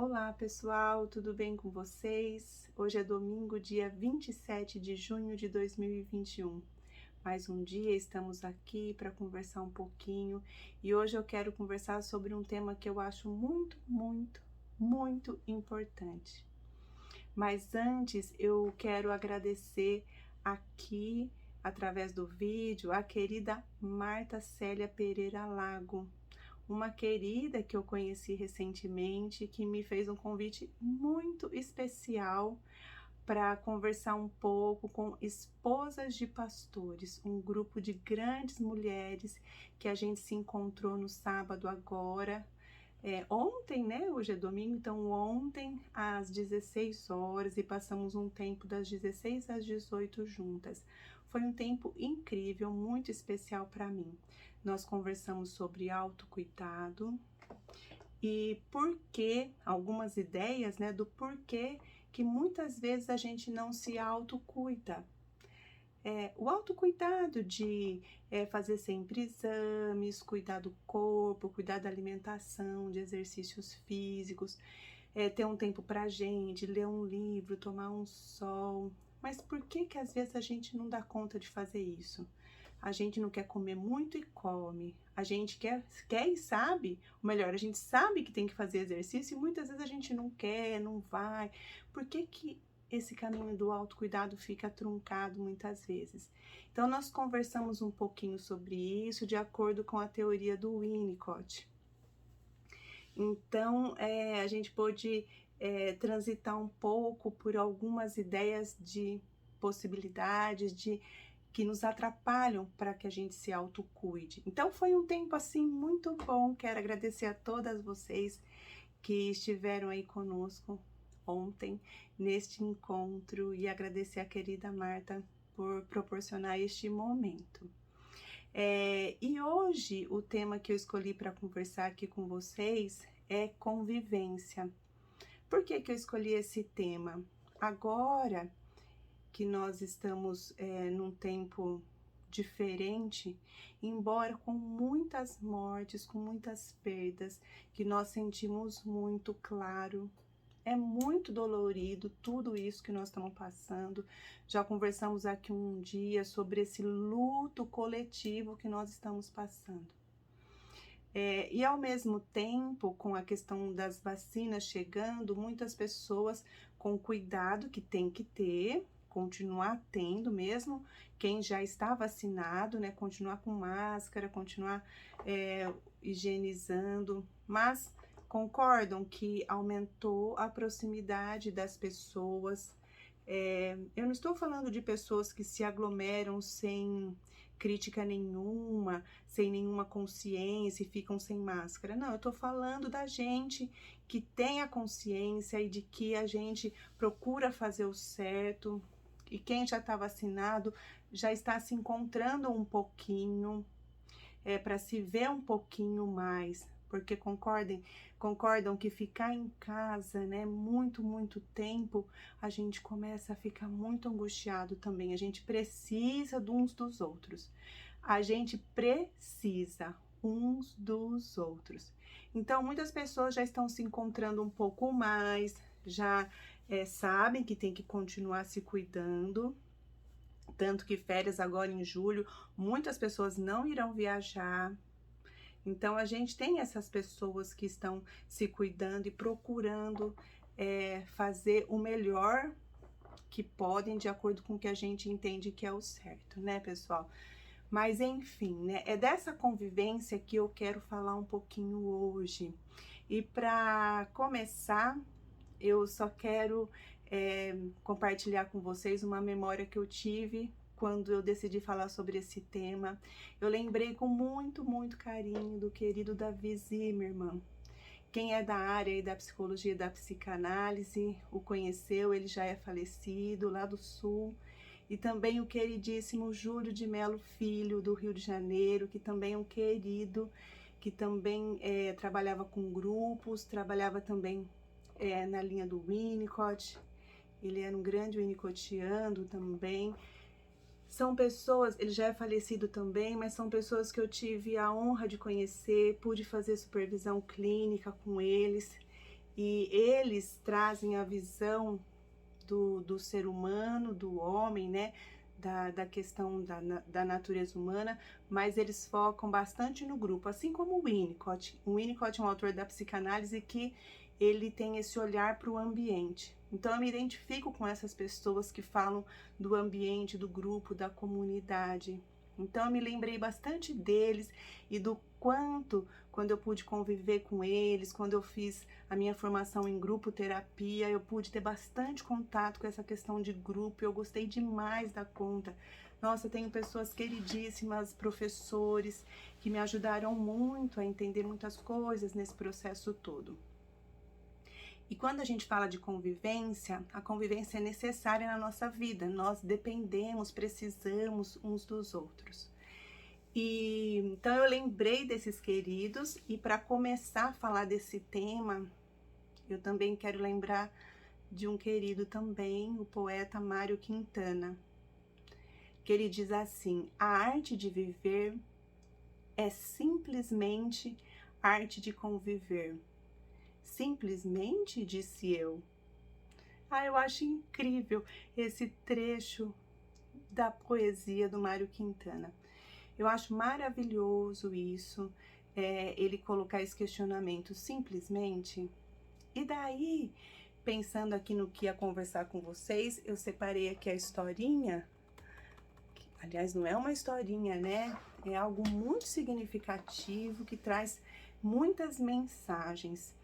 Olá pessoal, tudo bem com vocês? Hoje é domingo, dia 27 de junho de 2021. Mais um dia estamos aqui para conversar um pouquinho e hoje eu quero conversar sobre um tema que eu acho muito importante. Mas antes eu quero agradecer aqui, através do vídeo, a querida Marta Célia Pereira Lago, uma querida que eu conheci recentemente, que me fez um convite muito especial para conversar um pouco com esposas de pastores, um grupo de grandes mulheres que a gente se encontrou no sábado agora. Ontem, né? Hoje é domingo, então ontem às 16 horas e passamos um tempo das 16 às 18 juntas. Foi um tempo incrível, muito especial para mim. Nós conversamos sobre autocuidado e algumas ideias, né, do porquê que muitas vezes a gente não se autocuida. O autocuidado de fazer sempre exames, cuidar do corpo, cuidar da alimentação, de exercícios físicos, ter um tempo pra gente, ler um livro, tomar um sol. Mas por que às vezes a gente não dá conta de fazer isso? A gente não quer comer muito e come. A gente quer e sabe, ou melhor, a gente sabe que tem que fazer exercício e muitas vezes a gente não quer, não vai. Por que esse caminho do autocuidado fica truncado muitas vezes? Então, nós conversamos um pouquinho sobre isso de acordo com a teoria do Winnicott. Então, a gente pôde transitar um pouco por algumas ideias de possibilidades que nos atrapalham para que a gente se autocuide. Então, foi um tempo assim muito bom. Quero agradecer a todas vocês que estiveram aí conosco ontem neste encontro e agradecer a querida Marta por proporcionar este momento. E hoje o tema que eu escolhi para conversar aqui com vocês é convivência. Por que eu escolhi esse tema? Agora que nós estamos num tempo diferente, embora com muitas mortes, com muitas perdas, que nós sentimos muito, claro. É muito dolorido tudo isso que nós estamos passando. Já conversamos aqui um dia sobre esse luto coletivo que nós estamos passando. E ao mesmo tempo, com a questão das vacinas chegando, muitas pessoas com cuidado que tem que ter, continuar tendo mesmo, quem já está vacinado, né, continuar com máscara, continuar higienizando, mas concordam que aumentou a proximidade das pessoas. Eu não estou falando de pessoas que se aglomeram sem crítica nenhuma, sem nenhuma consciência e ficam sem máscara. Não, eu estou falando da gente que tem a consciência e de que a gente procura fazer o certo. E quem já está vacinado já está se encontrando um pouquinho, para se ver um pouquinho mais. Porque concordam que ficar em casa, né, muito tempo, a gente começa a ficar muito angustiado também. A gente precisa de uns dos outros. A gente precisa uns dos outros. Então, muitas pessoas já estão se encontrando um pouco mais, já sabem que tem que continuar se cuidando. Tanto que férias agora em julho, muitas pessoas não irão viajar. Então, a gente tem essas pessoas que estão se cuidando e procurando fazer o melhor que podem, de acordo com o que a gente entende que é o certo, né, pessoal? Mas, enfim, né, é dessa convivência que eu quero falar um pouquinho hoje. E para começar, eu só quero compartilhar com vocês uma memória que eu tive quando eu decidi falar sobre esse tema. Eu lembrei com muito carinho do querido Davi Zimmermann. Quem é da área aí da psicologia e da psicanálise o conheceu, ele já é falecido, lá do Sul. E também o queridíssimo Júlio de Mello Filho, do Rio de Janeiro, que também é um querido, que também trabalhava com grupos, trabalhava também na linha do Winnicott. Ele era um grande winnicottiano também. São pessoas, ele já é falecido também, mas são pessoas que eu tive a honra de conhecer, pude fazer supervisão clínica com eles. e eles trazem a visão do ser humano, do homem, né? Da questão da natureza humana, mas eles focam bastante no grupo, assim como o Winnicott. O Winnicott é um autor da psicanálise que ele tem esse olhar para o ambiente. Então eu me identifico com essas pessoas que falam do ambiente, do grupo, da comunidade. Então eu me lembrei bastante deles e do quanto, quando eu pude conviver com eles, quando eu fiz a minha formação em grupo terapia, eu pude ter bastante contato com essa questão de grupo, eu gostei demais da conta. Nossa, eu tenho pessoas queridíssimas, professores, que me ajudaram muito a entender muitas coisas nesse processo todo. E quando a gente fala de convivência, a convivência é necessária na nossa vida. Nós dependemos, precisamos uns dos outros. Então eu lembrei desses queridos e para começar a falar desse tema, eu também quero lembrar de um querido também, o poeta Mário Quintana, que ele diz assim: a arte de viver é simplesmente arte de conviver. Simplesmente, disse eu. Eu acho incrível esse trecho da poesia do Mário Quintana. Eu acho maravilhoso isso, ele colocar esse questionamento simplesmente. E daí, pensando aqui no que ia conversar com vocês, eu separei aqui a historinha. Aliás, não é uma historinha, né? É algo muito significativo que traz muitas mensagens.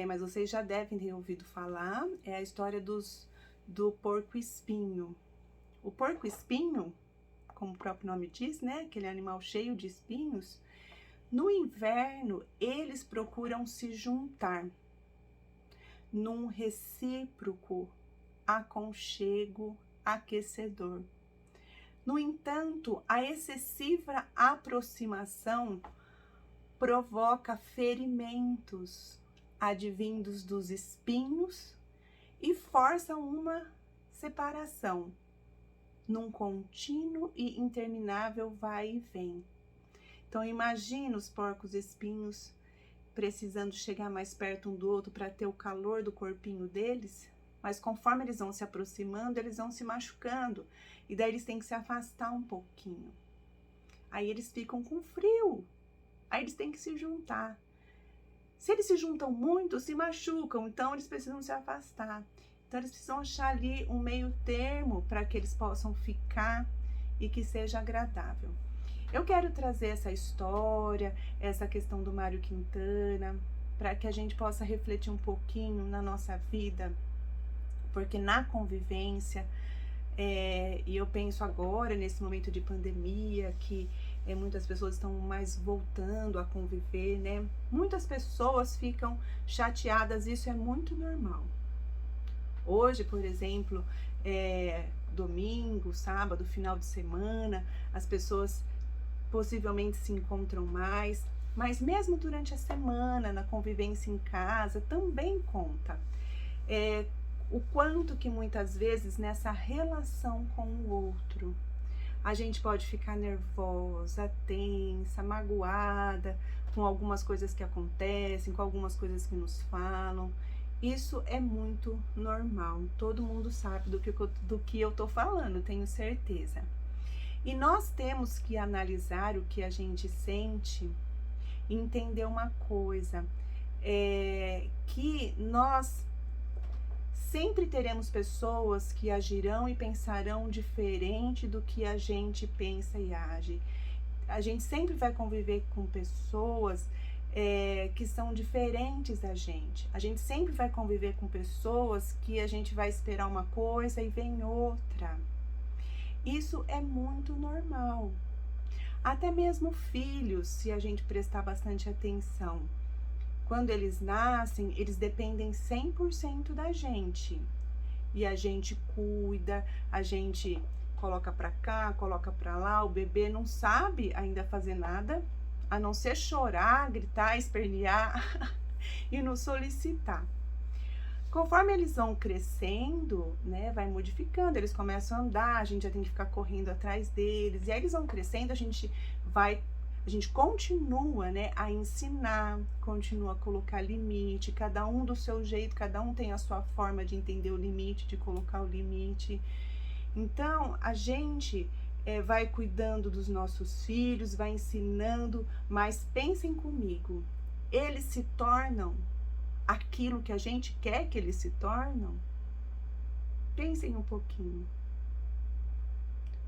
Mas vocês já devem ter ouvido falar, é a história do porco-espinho. O porco-espinho, como o próprio nome diz, né? Aquele animal cheio de espinhos. No inverno, eles procuram se juntar num recíproco aconchego aquecedor. No entanto, a excessiva aproximação provoca ferimentos advindos dos espinhos e força uma separação num contínuo e interminável vai e vem. Então imagina os porcos espinhos precisando chegar mais perto um do outro para ter o calor do corpinho deles, mas conforme eles vão se aproximando, eles vão se machucando, e daí eles têm que se afastar um pouquinho. Aí eles ficam com frio, aí eles têm que se juntar. Se eles se juntam muito, se machucam, então eles precisam se afastar. Então eles precisam achar ali um meio termo para que eles possam ficar e que seja agradável. Eu quero trazer essa história, essa questão do Mário Quintana, para que a gente possa refletir um pouquinho na nossa vida, porque na convivência, e eu penso agora, nesse momento de pandemia, que muitas pessoas estão mais voltando a conviver, né? Muitas pessoas ficam chateadas, isso é muito normal. Hoje, por exemplo, domingo, sábado, final de semana, as pessoas possivelmente se encontram mais, mas mesmo durante a semana, na convivência em casa, também conta. O quanto que muitas vezes nessa relação com o outro, a gente pode ficar nervosa, tensa, magoada com algumas coisas que acontecem, com algumas coisas que nos falam. Isso é muito normal, todo mundo sabe do que eu tô falando, tenho certeza. E nós temos que analisar o que a gente sente e entender uma coisa, que nós sempre teremos pessoas que agirão e pensarão diferente do que a gente pensa e age. A gente sempre vai conviver com pessoas que são diferentes da gente. A gente sempre vai conviver com pessoas que a gente vai esperar uma coisa e vem outra. Isso é muito normal. Até mesmo filhos, se a gente prestar bastante atenção. Quando eles nascem, eles dependem 100% da gente. E a gente cuida, a gente coloca pra cá, coloca pra lá. O bebê não sabe ainda fazer nada, a não ser chorar, gritar, espernear e nos solicitar. Conforme eles vão crescendo, né, vai modificando, eles começam a andar, a gente já tem que ficar correndo atrás deles. E aí eles vão crescendo, a gente vai a gente continua, né, a ensinar, continua a colocar limite, cada um do seu jeito, cada um tem a sua forma de entender o limite, de colocar o limite. Então, a gente vai cuidando dos nossos filhos, vai ensinando, mas pensem comigo, eles se tornam aquilo que a gente quer que eles se tornam? Pensem um pouquinho.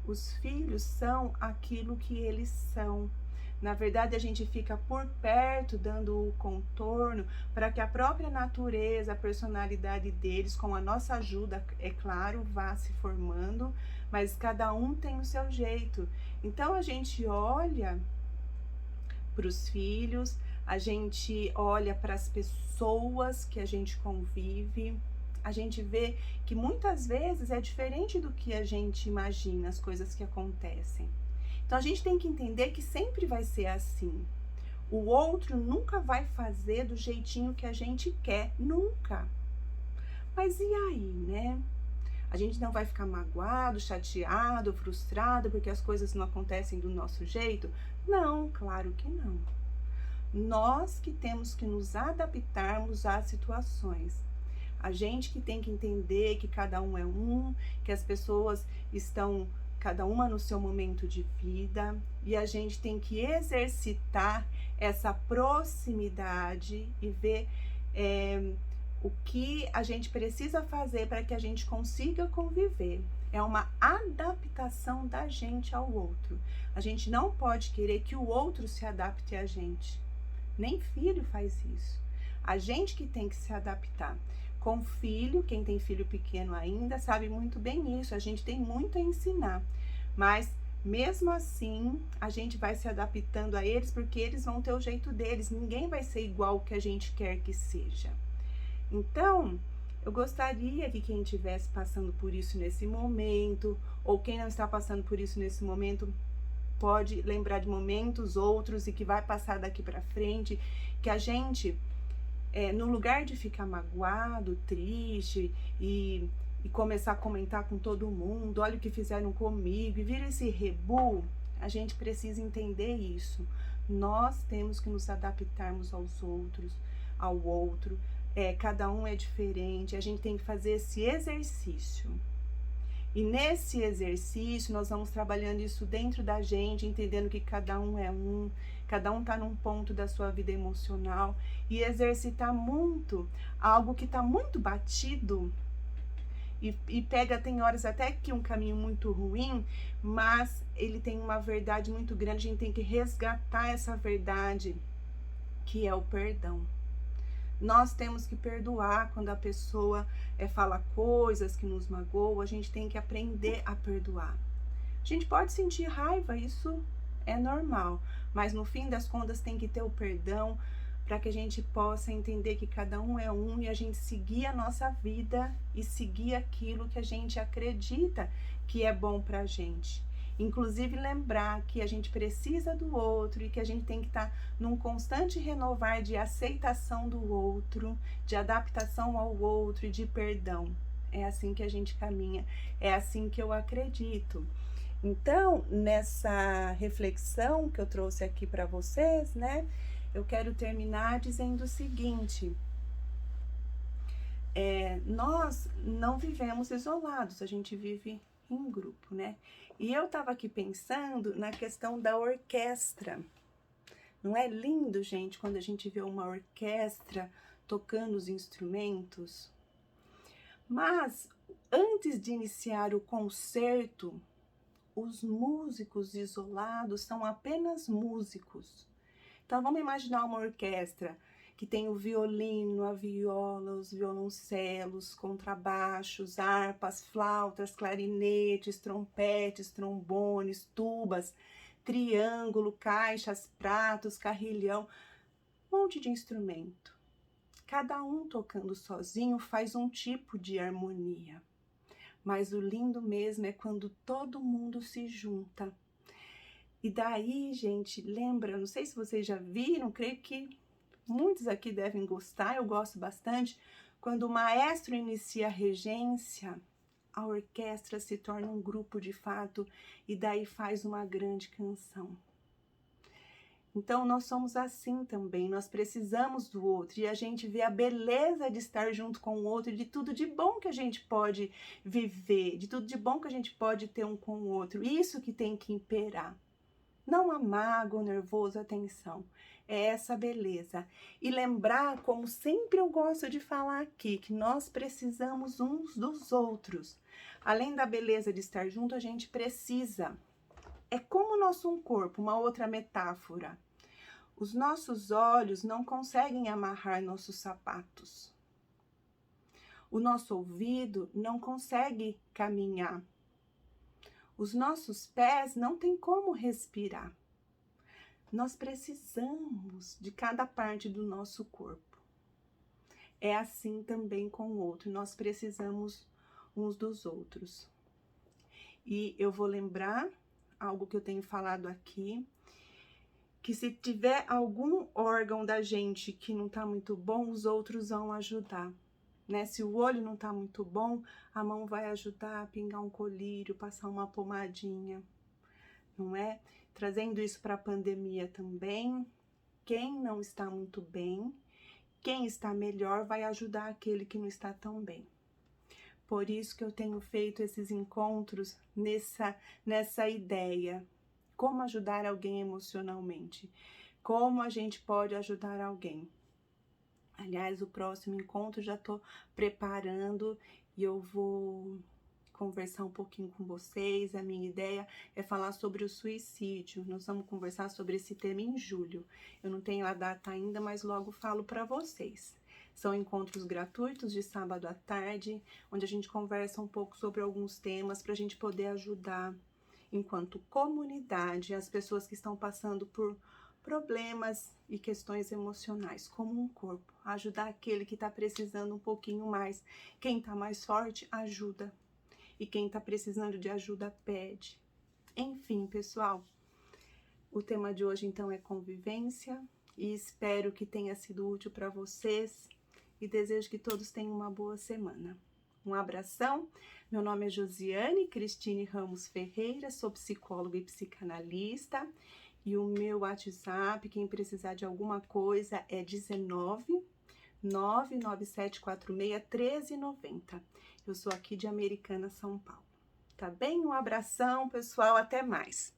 Os filhos são aquilo que eles são. Na verdade, a gente fica por perto, dando o contorno, para que a própria natureza, a personalidade deles, com a nossa ajuda, é claro, vá se formando, mas cada um tem o seu jeito. Então, a gente olha para os filhos, a gente olha para as pessoas que a gente convive, a gente vê que muitas vezes é diferente do que a gente imagina, as coisas que acontecem. Então a gente tem que entender que sempre vai ser assim. O outro nunca vai fazer do jeitinho que a gente quer, nunca. Mas e aí, né? A gente não vai ficar magoado, chateado, frustrado porque as coisas não acontecem do nosso jeito? Não, claro que não. Nós que temos que nos adaptarmos às situações. A gente que tem que entender que cada um é um, que as pessoas estão cada uma no seu momento de vida, e a gente tem que exercitar essa proximidade e ver o que a gente precisa fazer para que a gente consiga conviver. É uma adaptação da gente ao outro. A gente não pode querer que o outro se adapte a gente. Nem filho faz isso. A gente que tem que se adaptar. Com filho, quem tem filho pequeno ainda sabe muito bem isso. A gente tem muito a ensinar. Mas mesmo assim, a gente vai se adaptando a eles porque eles vão ter o jeito deles. Ninguém vai ser igual o que a gente quer que seja. Então, eu gostaria que quem estivesse passando por isso nesse momento, ou quem não está passando por isso nesse momento, pode lembrar de momentos outros e que vai passar daqui para frente, que a gente, no lugar de ficar magoado, triste e começar a comentar com todo mundo, olha o que fizeram comigo, e vira esse rebu, a gente precisa entender isso. Nós temos que nos adaptarmos aos outros, ao outro, cada um é diferente, a gente tem que fazer esse exercício. E nesse exercício, nós vamos trabalhando isso dentro da gente, entendendo que cada um é um, cada um está num ponto da sua vida emocional, e exercitar muito algo que está muito batido, e pega, tem horas até que um caminho muito ruim, mas ele tem uma verdade muito grande, a gente tem que resgatar essa verdade, que é o perdão. Nós temos que perdoar quando a pessoa fala coisas que nos magoam, a gente tem que aprender a perdoar. A gente pode sentir raiva, isso é normal, mas no fim das contas tem que ter o perdão para que a gente possa entender que cada um é um e a gente seguir a nossa vida e seguir aquilo que a gente acredita que é bom para a gente. Inclusive lembrar que a gente precisa do outro e que a gente tem que estar num constante renovar de aceitação do outro, de adaptação ao outro e de perdão. É assim que a gente caminha, é assim que eu acredito. Então, nessa reflexão que eu trouxe aqui para vocês, né, eu quero terminar dizendo o seguinte: nós não vivemos isolados, a gente vive em grupo, né? E eu estava aqui pensando na questão da orquestra. Não é lindo, gente, quando a gente vê uma orquestra tocando os instrumentos? Mas antes de iniciar o concerto, os músicos isolados são apenas músicos. Então vamos imaginar uma orquestra que tem o violino, a viola, os violoncelos, contrabaixos, harpas, flautas, clarinetes, trompetes, trombones, tubas, triângulo, caixas, pratos, carrilhão, um monte de instrumento. Cada um tocando sozinho faz um tipo de harmonia. Mas o lindo mesmo é quando todo mundo se junta. E daí, gente, lembra, não sei se vocês já viram, creio que muitos aqui devem gostar, eu gosto bastante, quando o maestro inicia a regência, a orquestra se torna um grupo de fato e daí faz uma grande canção. Então, nós somos assim também, nós precisamos do outro e a gente vê a beleza de estar junto com o outro, de tudo de bom que a gente pode viver, de tudo de bom que a gente pode ter um com o outro. Isso que tem que imperar. Não a mágoa, o nervoso, a tensão. É essa beleza. E lembrar, como sempre eu gosto de falar aqui, que nós precisamos uns dos outros. Além da beleza de estar junto, a gente precisa. É como o nosso corpo, uma outra metáfora. Os nossos olhos não conseguem amarrar nossos sapatos. O nosso ouvido não consegue caminhar. Os nossos pés não têm como respirar. Nós precisamos de cada parte do nosso corpo. É assim também com o outro. Nós precisamos uns dos outros. E eu vou lembrar algo que eu tenho falado aqui, que se tiver algum órgão da gente que não tá muito bom, os outros vão ajudar, né? Se o olho não tá muito bom, a mão vai ajudar a pingar um colírio, passar uma pomadinha, não é? Trazendo isso para a pandemia também, quem não está muito bem, quem está melhor vai ajudar aquele que não está tão bem. Por isso que eu tenho feito esses encontros nessa ideia. Como ajudar alguém emocionalmente? Como a gente pode ajudar alguém? Aliás, o próximo encontro já estou preparando e eu vou conversar um pouquinho com vocês. A minha ideia é falar sobre o suicídio. Nós vamos conversar sobre esse tema em julho. Eu não tenho a data ainda, mas logo falo para vocês. São encontros gratuitos de sábado à tarde, onde a gente conversa um pouco sobre alguns temas para a gente poder ajudar enquanto comunidade, as pessoas que estão passando por problemas e questões emocionais, como um corpo, ajudar aquele que está precisando um pouquinho mais. Quem está mais forte, ajuda. E quem está precisando de ajuda, pede. Enfim, pessoal, o tema de hoje, então, é convivência. E espero que tenha sido útil para vocês. E desejo que todos tenham uma boa semana. Um abração, meu nome é Josiane Cristine Ramos Ferreira, sou psicóloga e psicanalista e o meu WhatsApp, quem precisar de alguma coisa, é 19 99746 1390. Eu sou aqui de Americana, São Paulo. Tá bem? Um abração, pessoal, até mais.